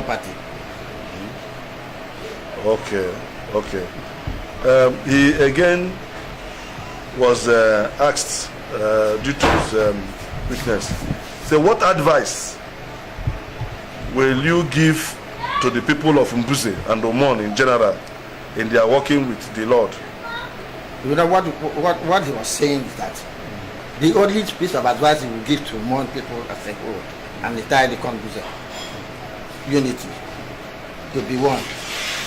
property. Okay. He again was asked due to his weakness. So, what advice will you give to the people of Mbuze and Umon in general in their working with the Lord? You know what he was saying is that the only piece of advice he will give to Umon people as a whole and entirely Mbuze, unity, to be one,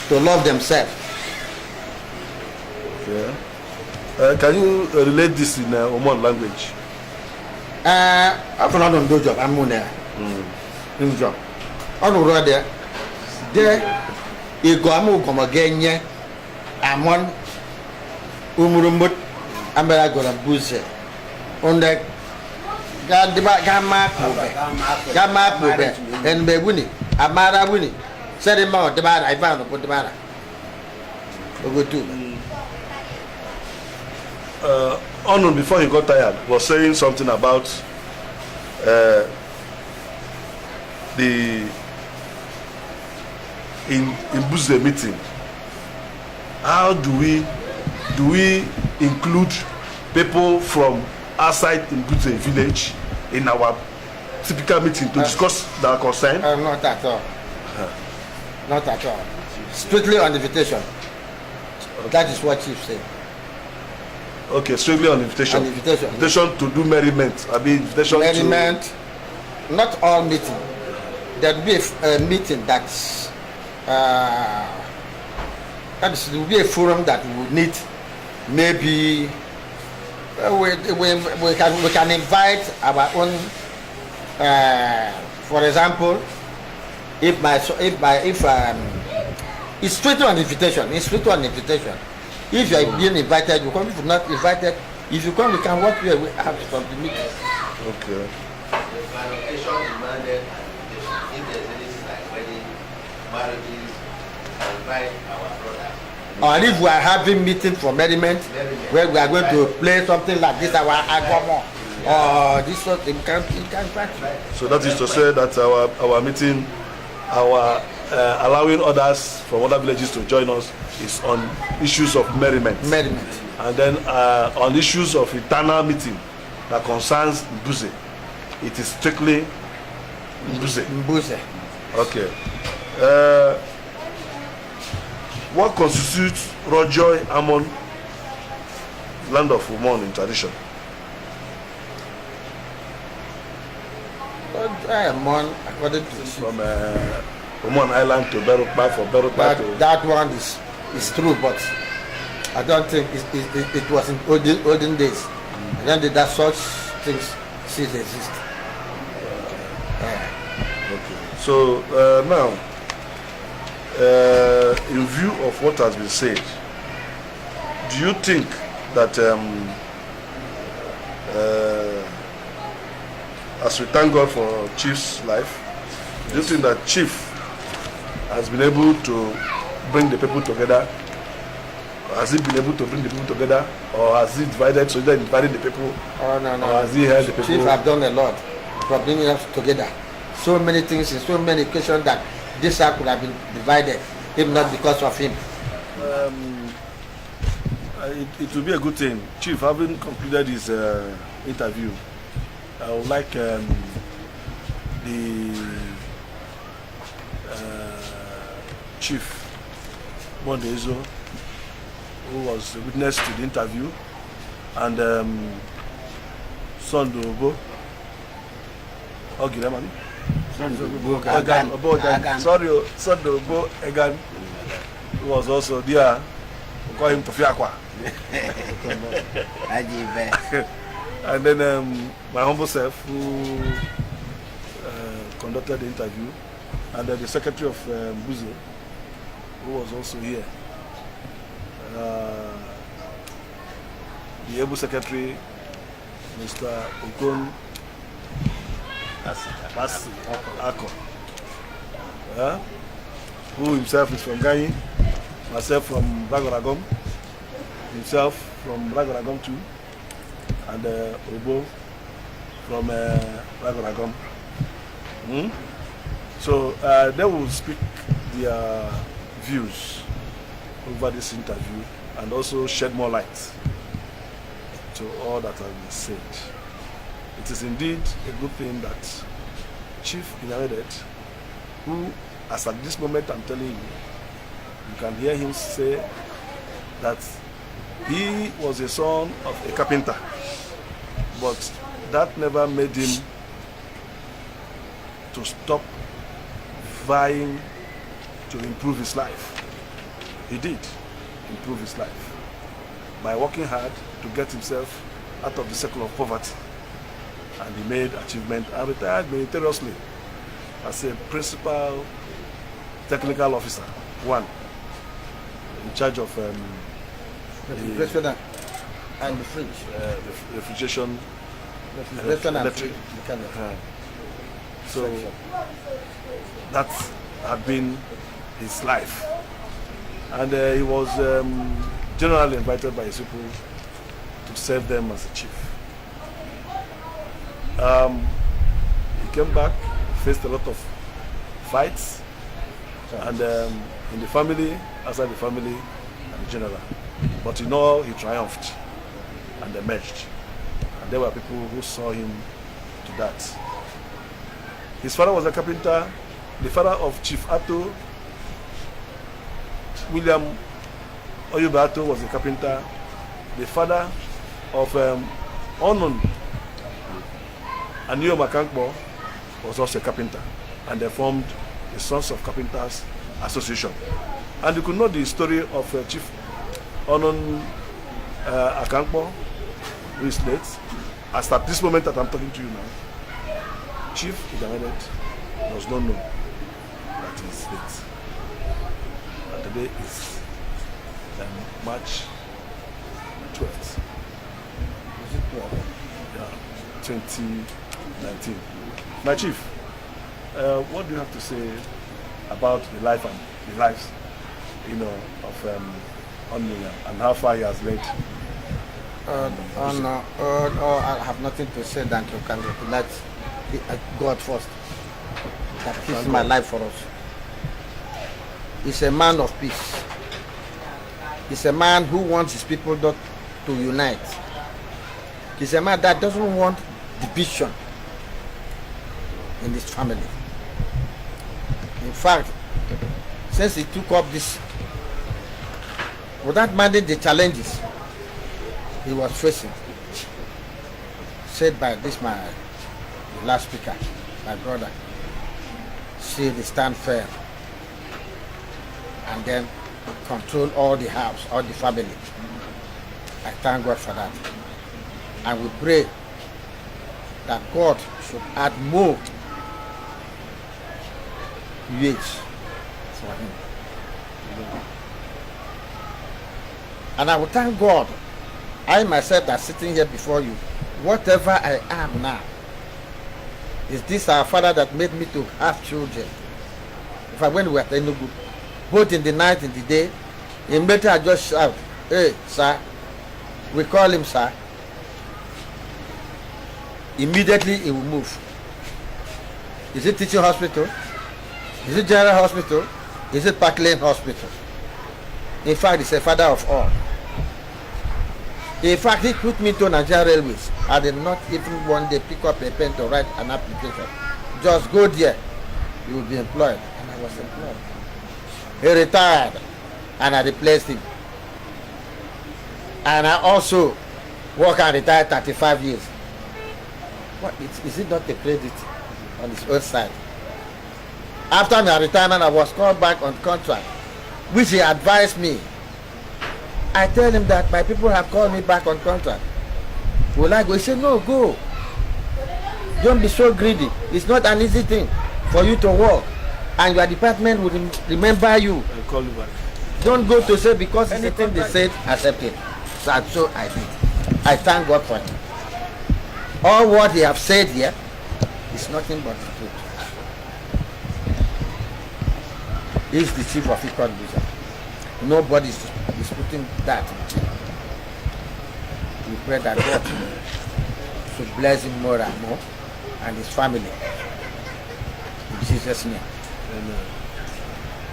to love themselves. Okay. Can you relate this in Umon language? I've not done those job. I'm on there. Job. On the road there. You go come again. I'm on Umurumut. I'm going to Mbuze. On the Gamma Mube. And Bewuni. Amara Wuni. Said him out the bar. I found put the bar. Go to. Onun, before he got tired, was saying something about the in Mbuze meeting. How do we include people from outside Mbuze village in our typical meeting to discuss their concern? Not at all. Not at all. Strictly on invitation. Okay. That is what Chief said. Okay, strictly on invitation. Invitation to do merriment. I mean, invitation merriment. To... Not all meeting. There will be a meeting there will be a forum that we would need. Maybe we can invite our own. For example, if it's strictly on invitation. It's strictly on invitation. If you are being invited, you come. If you're not invited, if you come, we can work here. We have from the meeting. Okay. Allocation demanded. If there's anything like wedding, marriages, invite our brothers. Or if we are having meeting for merriment, where we are going to play something like this, our agamo, or this sort, you can practice. So that is to say that our meeting, our allowing others from other villages to join us is on issues of merriment. And then on issues of eternal meeting that concerns Mbuze, it is strictly Mbuze. Okay. What constitutes Rojoy Amon, land of Umon in tradition? Amon, according to from Umon Island to Berukba, for Berukba to... That one is true, but I don't think it was in olden days. I don't think that such things still exist. Okay. So now, in view of what has been said, do you think that as we thank God for Chief's life, do you think that Chief has been able to bring the people together? Has he been able to bring the people together, or has he divided, so he's dividing the people? Oh no. Or has he held the people? Chief have done a lot for bringing us together. So many things in so many occasions that this house could have been divided, if not because of him. It will be a good thing. Chief, having concluded his interview, I would like the Chief Mondezo, who was a witness to the interview, and Sondobo Ogiramani. Sondobo Egan, who was also there. We call him Tofiakwa. And then my humble self, who conducted the interview, and then the secretary of Mbuze, who was also here. The able secretary, Mr. Ikot, who himself is from Ghana, myself from Ragoragom, himself from Ragoragom too, and Obo from Ragoragom. So they will speak their views over this interview and also shed more light to all that has been said. It is indeed a good thing that Chief Edet, who, as at this moment I'm telling you, you can hear him say that he was a son of a carpenter, but that never made him to stop vying to improve his life. He did improve his life by working hard to get himself out of the circle of poverty, and he made achievement and retired meritoriously as a principal technical officer, one in charge of refrigeration and the fridge. Refrigeration, Electric. So that had been his life, and he was generally invited by his people to serve them as a chief. He came back, faced a lot of fights, and in the family, outside the family, and general. But in all, he triumphed and emerged. And there were people who saw him to that. His father was a carpenter. The father of Chief Ato, William Oyuba was a carpenter. The father of Onun and Neo Makankbo was also a carpenter. And they formed the Sons of Carpenters Association. And you could know the story of Chief Onun Akankbo, who is late. As at this moment that I'm talking to you now, Chief Edet does not know that he is late. And today is March 12th. Is it 12? Yeah, 2019. My chief, what do you have to say about the life and the lives, of Onun and how far he has led? I have nothing to say than to congratulate God first that keeps my life for us. He's a man of peace. He's a man who wants his people to unite. He's a man that doesn't want division in his family. In fact, since he took up this, without minding the challenges he was facing, said by this the last speaker, my brother, see the stand firm and then control all the house, all the family. I thank God for that. And we pray that God should add more years for him. And I will thank God, I myself that sitting here before you, whatever I am now, is this our Father that made me to have children. If I went to Enugu, both in the night and the day, immediately I just shout, hey, sir. We call him sir. Immediately he will move. Is it teaching hospital? Is it general hospital? Is it Parkland hospital? In fact, he's a father of all. In fact, he put me to Nigeria Railways. I did not even one day pick up a pen to write an application. Just go there. You will be employed. And I was employed. He retired and I replaced him. And I also work and retired 35 years. What is it not a credit on his own side? After my retirement, I was called back on contract, which he advised me. I tell him that my people have called me back on contract. Will I go? He said, no, go. Don't be so greedy. It's not an easy thing for you to work. And your department will remember you. I'll call you back. Don't go to say because anything they said, accept it. So I did. I thank God for it. All what he have said here is nothing but the truth. He's the chief of Ikot. Nobody is putting that. We pray that God should bless him more and more and his family. In Jesus' name. And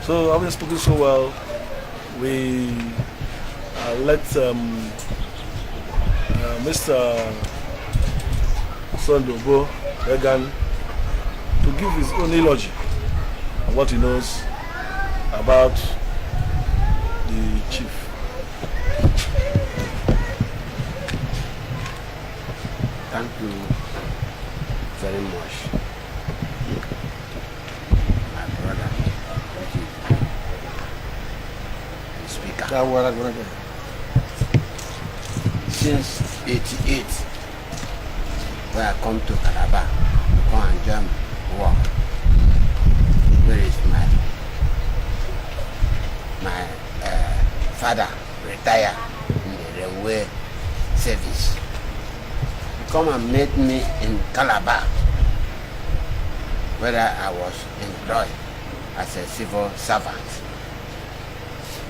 so having spoken so well, we let Mr. Sondobo Egan to give his own eulogy on what he knows about the chief. Thank you very much, my brother, the speaker. Since '88, when I come to Calabar to come and join work, where is my father retired in the railway service. Come and meet me in Calabar, where I was employed as a civil servant.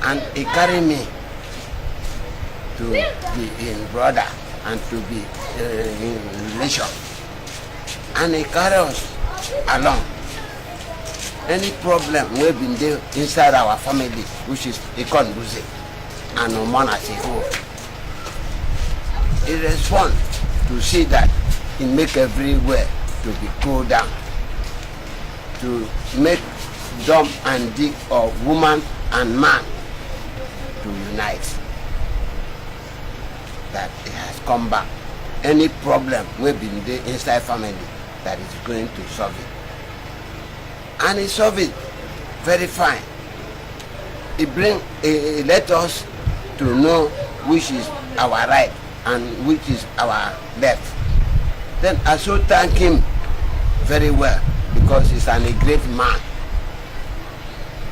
And he carried me to be in brother and to be in relation. And he carried us along. Any problem we've been there inside our family, which is Ikot, Mbuze, and Umon as a whole, he responds to see that he make everywhere to be cooled down, to make dumb and dig, or woman and man to unite. That it has come back. Any problem we've been there inside family, that is going to solve it. And he solved it very fine. He let us to know which is our right and which is our left. Then I so thank him very well, because he's a great man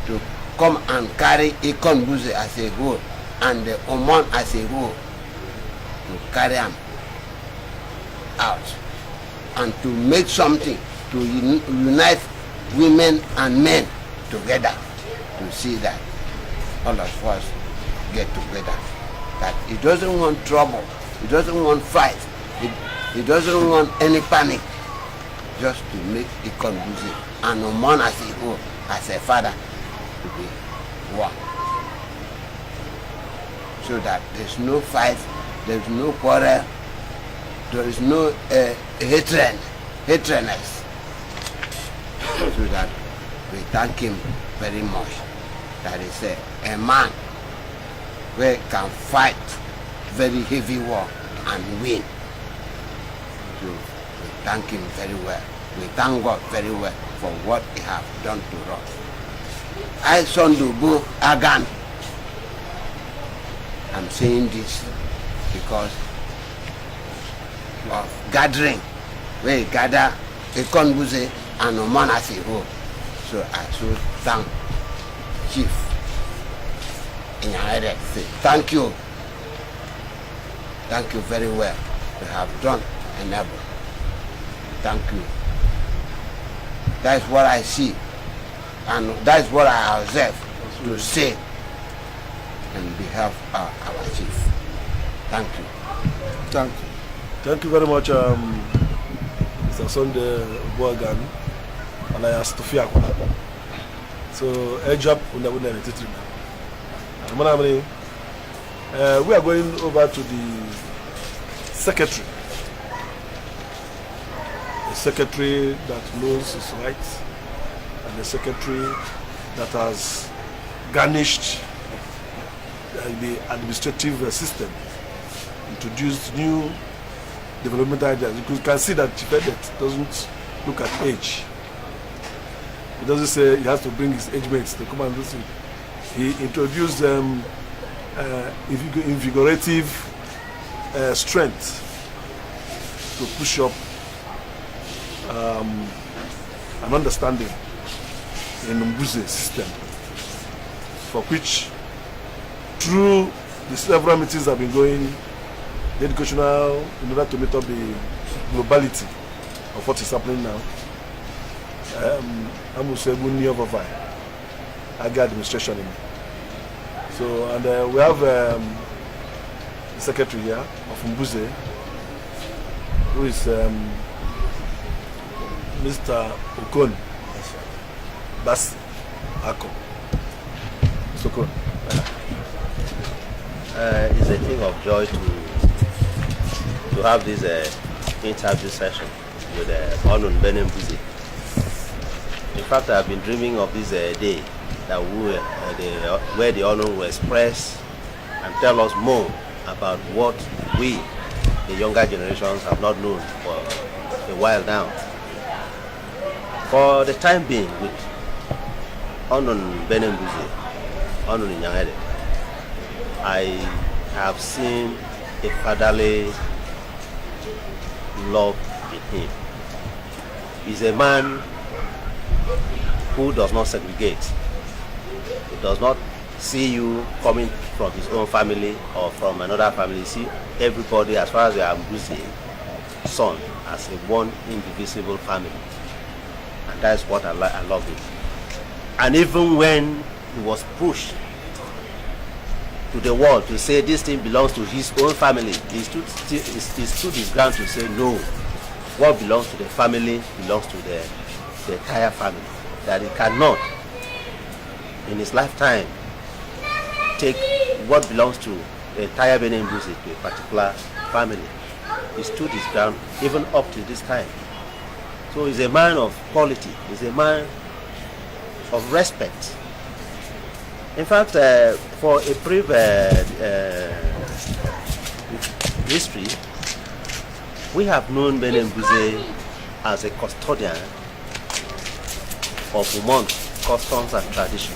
to come and carry Ikot, Mbuze as a whole and the Umon as a whole, to carry him out and to make something to unite women and men together, to see that all of us get together. That he doesn't want trouble, he doesn't want fight, he doesn't want any panic, just to make Ikot, Mbuze and Umon as a whole, as a father, to be one. So that there's no fight, there's no quarrel, there is no hatredness. So that we thank him very much. That is a man who can fight very heavy war and win. So we thank him very well. We thank God very well for what he has done to us. I, Sondobo Egan, I'm saying this because of gathering, where we gather Ikot, Mbuze and Umon as a whole. So I should thank Chief Inyang Edet. Thank you. Thank you very well. You have done and able. Thank you. That's what I see, and that's what I observe to say on behalf of our chief. Thank you. Thank you. Thank you very much, Mr. Sondobo Egan, and I asked to fear. So, a job we are going over to the secretary. A secretary that knows his rights, and a secretary that has garnished the administrative system, introduced new development ideas. You can see that Chief Edet doesn't look at age. He doesn't say he has to bring his age mates to come and listen. He introduced invigorative strength to push up an understanding in the Mbuze system, for which, through the several meetings that have been going, the educational, in order to meet up the globality of what is happening now, I'm going to say I get administration in. So, and we have the secretary here of Mbuze, who is Mr. Okon. Bas Ako. Sukro. It's a thing of joy to have this interview session with Onun Mbuze. In fact, I've been dreaming of this day that where the Onun will express and tell us more about what we, the younger generations, have not known for a while now. For the time being, with Onun Mbuze, Onun Inyang Edet, I have seen a fatherly love in him. He's a man who does not segregate. He does not see you coming from his own family or from another family. See everybody, as far as they are Mbuze son, as a one indivisible family. And that's what I love him. And even when he was pushed to the wall to say this thing belongs to his own family, he stood his ground to say no. What belongs to the family belongs to the entire family. That he cannot, in his lifetime, take what belongs to the entire Mbuze to a particular family. He stood his ground even up to this time. So he's a man of quality. He's a man of respect. In fact, for a brief history, we have known Mbuze as a custodian of Umon customs and tradition.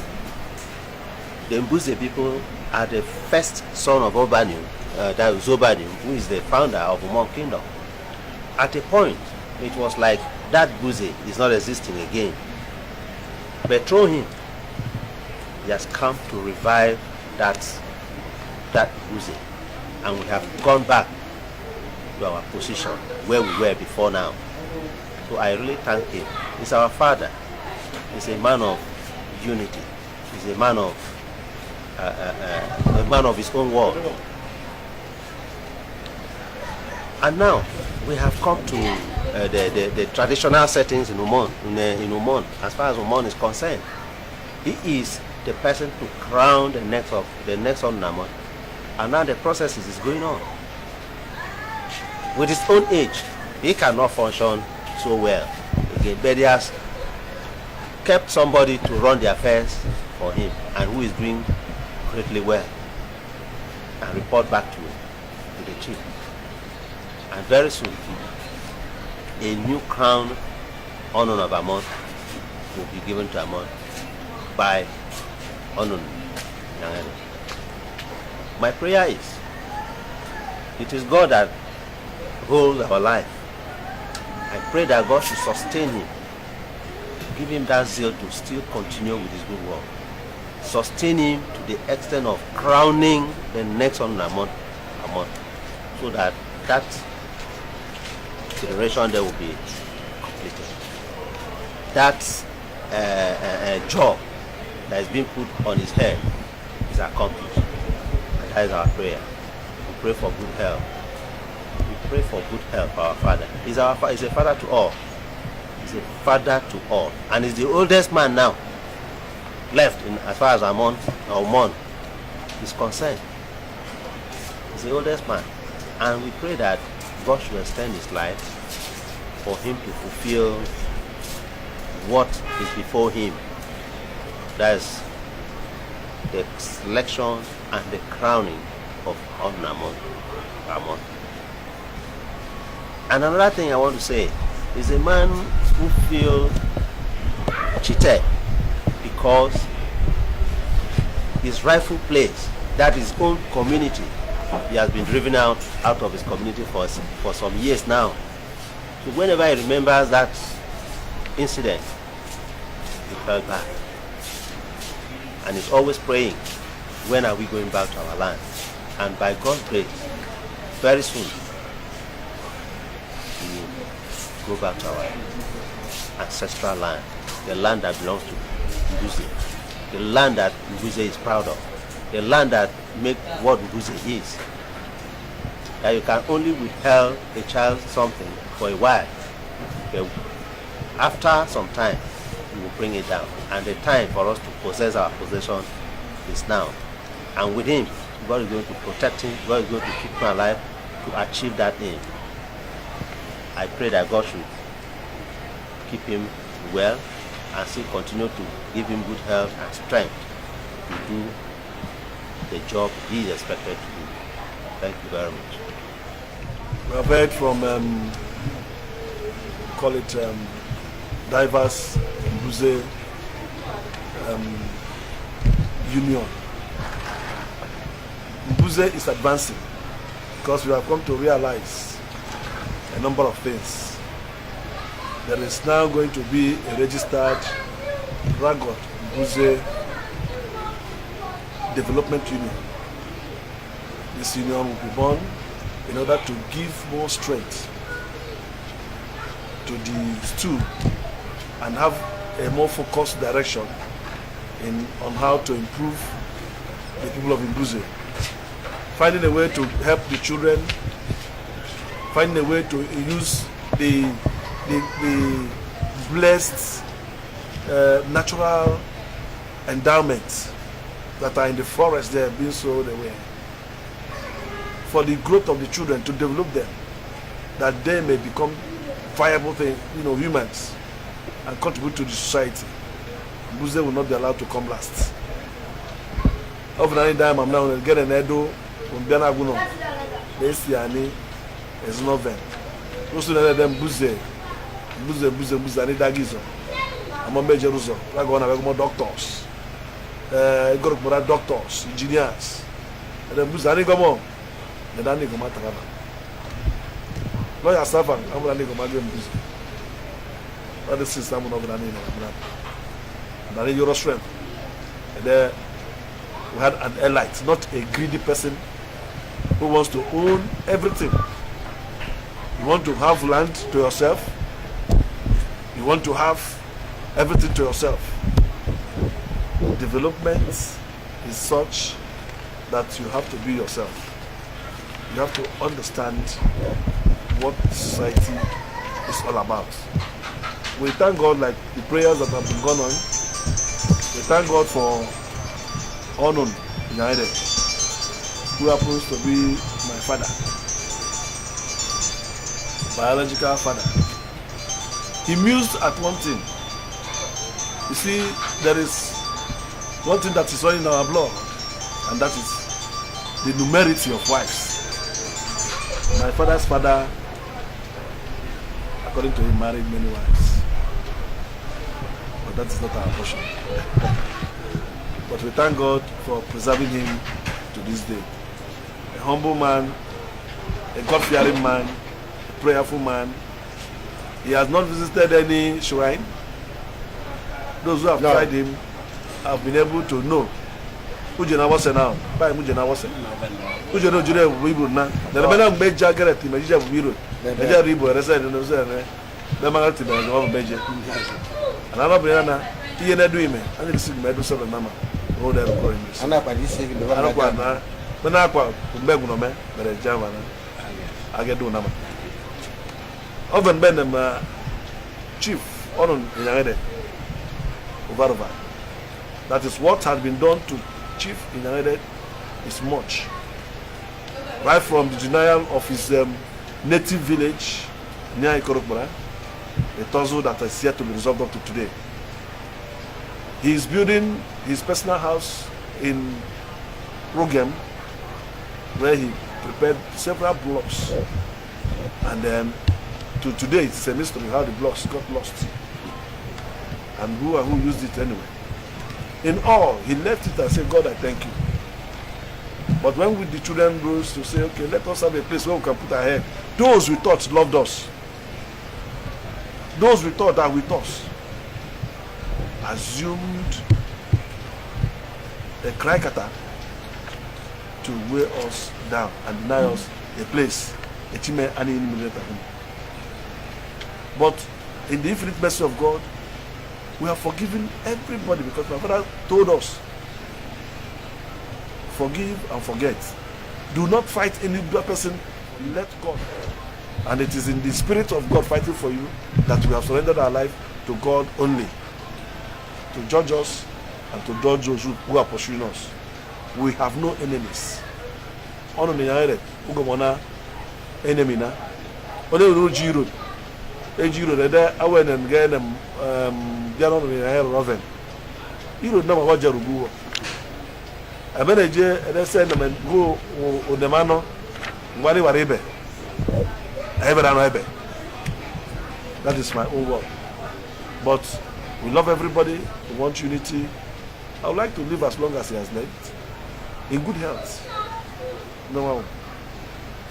The Mbuze people are the first son of Obanium, that is Obanium, who is the founder of Umon Kingdom. At a point, it was like that Mbuze is not existing again. But through him, he has come to revive that Mbuze, and we have gone back to our position where we were before now. So I really thank him. He's our father. He's a man of unity. He's a man of his own world. And now we have come to the traditional settings in Umon. In Umon, as far as Umon is concerned, he is the person to crown the next Onun, and now the process is going on. With his own age, he cannot function so well again, but he has kept somebody to run the affairs for him, and who is doing greatly well, and report back to the chief. And very soon, a new crown Onun of Umon will be given to Umon by Onun Inyang Edet. My prayer is, it is God that holds our life. I pray that God should sustain him, give him that zeal to still continue with his good work, sustain him to the extent of crowning the next Onun Umon, so that generation there will be completed. That job that is being put on his head is accomplished. And that is our prayer. We pray for good health. We pray for good health for our father. He's a father to all. He's a father to all. And he's the oldest man now left as far as Umon is concerned. He's the oldest man. And we pray that God should extend his life for him to fulfill what is before him. That is the selection and the crowning of Umon. And another thing I want to say is a man who feels cheated because his rightful place, that his own community, he has been driven out of his community for some years now. So whenever he remembers that incident, he felt bad. And he's always praying, when are we going back to our land? And by God's grace, very soon, we will go back to our ancestral land, the land that belongs to Mbuze, the land that Mbuze is proud of, the land that makes what Mbuze is. That you can only withhold a child something for a while, but after some time, He will bring it down. And the time for us to possess our possession is now. And with him, God is going to protect him. God is going to keep him alive to achieve that aim. I pray that God should keep him well and still continue to give him good health and strength to do the job he is expected to do. Thank you very much. We have heard from, call it diverse Mbuze union. Mbuze is advancing because we have come to realize a number of things. There is now going to be a registered Ragot Mbuze Development Union. This union will be born in order to give more strength to the stew and have a more focused direction on how to improve the people of Mbuze. Finding a way to help the children, finding a way to use the blessed natural endowments that are in the forest there being sold away for the growth of the children, to develop them, that they may become viable humans and contribute to the society. Mbuze will not be allowed to come last. Of any time I'm now going to get an edo from Bianaguno. Nesiani is not them. Also them Mbuze and Dagizo. I'm a major Russo. I'm going to have more doctors. Got doctors, engineers. And then Mbuze and Igomon. And then Igoma Taraba. Lawyer Safan, I'm going to go Mbuze. But the system of the name. And then Euro strength. And then we had an elite, not a greedy person who wants to own everything. You want to have land to yourself. You want to have everything to yourself. Development is such that you have to be yourself. You have to understand what society is all about. We thank God, like the prayers that have been gone on. We thank God for Onun, Inyang, who happens to be my father, biological father. He mused at one thing. You see, there is one thing that is running in our blood, and that is the numerity of wives. My father's father, according to him, married many wives. But that is not our portion. But we thank God for preserving him to this day. A humble man, a God-fearing man, a prayerful man. He has not visited any shrine. Those who have tried him have been able to know. Ujena wase now. Bye Ujena wase. Ujena jure wibu na. The man meja gereti meja wibu. Meja ribu resa no se ne. The man ati na go meja. Another brother iye na do ime. Ani bisi me do so na mama. Oh there go in this. Ana pa disi bi do. Ana kwa na. Na kwa mbegu no me mere jama na. Age do na ma. Oven benem chief Onun Inyang over. That is what has been done to Chief Inyang is much. Right from the denial of his native village near Ikot, a tussle that is yet to be resolved up to today. He is building his personal house in Rogem, where he prepared several blocks, and then to today it's a mystery how the blocks got lost and who used it anyway. In all, he left it and said, God, I thank you. But when the children rose to say, okay, let us have a place where we can put our head, those we thought loved us, those we thought are with us, assumed a cricketer to weigh us down and deny us a place, a chime and immediate. But in the infinite mercy of God, we have forgiven everybody because my father told us, forgive and forget. Do not fight any other person, let God. And it is in the spirit of God fighting for you that we have surrendered our life to God only. to judge us and to judge those who are pursuing us. We have no enemies. Onun Inyang ugomona enemy na. Only road G-road. G-road there awen and get them Onun Inyang Raven. You know what Jarugu. I better they send them and go on the mano. Wari waribe. Ebe. That is my own word. But we love everybody. We want unity. I would like to live as long as he has lived, in good health. No.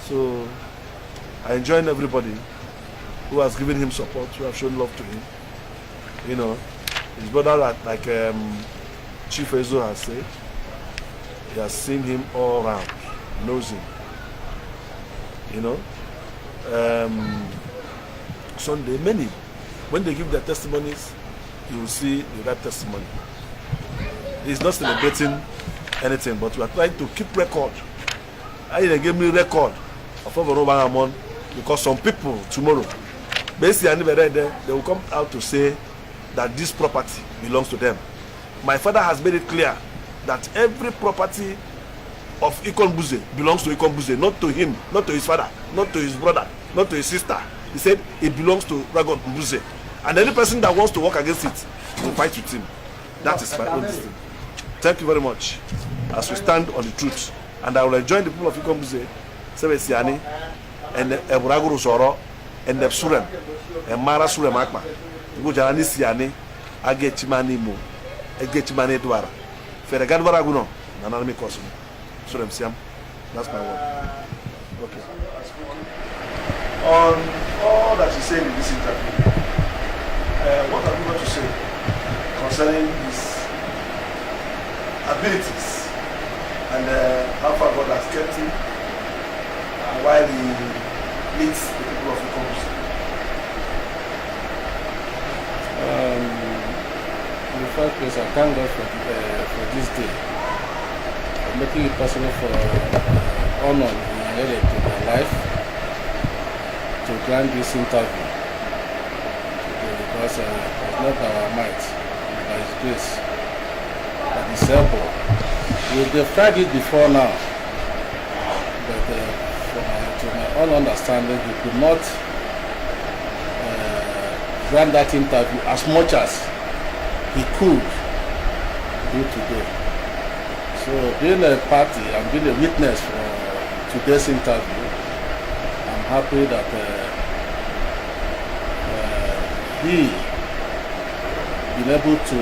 So I join everybody who has given him support, who have shown love to him. You know, his brother, like Chief Ezo has said, he has seen him all around, knows him. You know, Sunday, many, when they give their testimonies, you will see that testimony. He's not celebrating anything, but we are trying to keep record. They gave me record of Umon because some people tomorrow, basically, they will come out to say that this property belongs to them. My father has made it clear that every property of Mbuze belongs to Mbuze, not to him, not to his father, not to his brother, not to his sister. He said it belongs to Mbuze. And any person that wants to work against it, to fight with him. That is my own thing. Thank you very much. As we stand on the truth, and I will enjoin the people of Mbuze, Sebesiani, and Eburaguru Soro, and Nepsurem, and Mara Surem Akma, Gujarani Siani, Agechimani Mu, Agechimani Dwara, Ferregan Varaguno, Nanami Kosum, Surem Siam. That's my word. Okay. On all that you said in this interview, what are you going to say concerning his abilities and how far God has kept him and while he leads the people of Ikot? In the first place, I thank God for this day, for making it possible for Onun and Edet in my life to grant this interview. Because it's not by our might, by His grace, by His help. They've tried it before now, but to my own understanding, He could not grant that interview as much as He could do today. So being a party and being a witness for today's interview, I'm happy that he been able to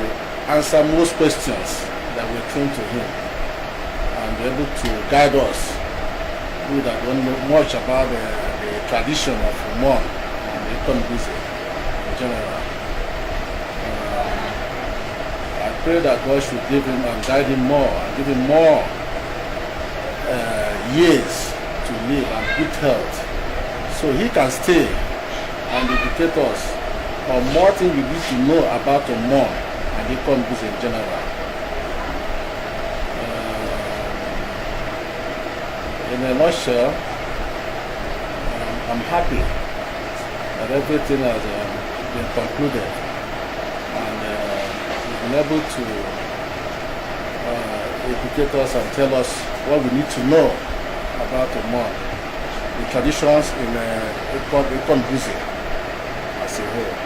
answer most questions that were thrown to him and be able to guide us who that don't know much about the tradition of Umon and the Mbuze in general. I pray that God should give him and guide him more and give him more years to live and good health so he can stay and educate us on more things we need to know about Umon and the Mbuze in general. In a nutshell, I'm happy that everything has been concluded and we've been able to educate us and tell us what we need to know about Umon, the traditions in Ikot Mbuze as a whole.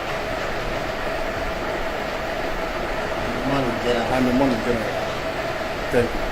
And the Umon in general. Thank you.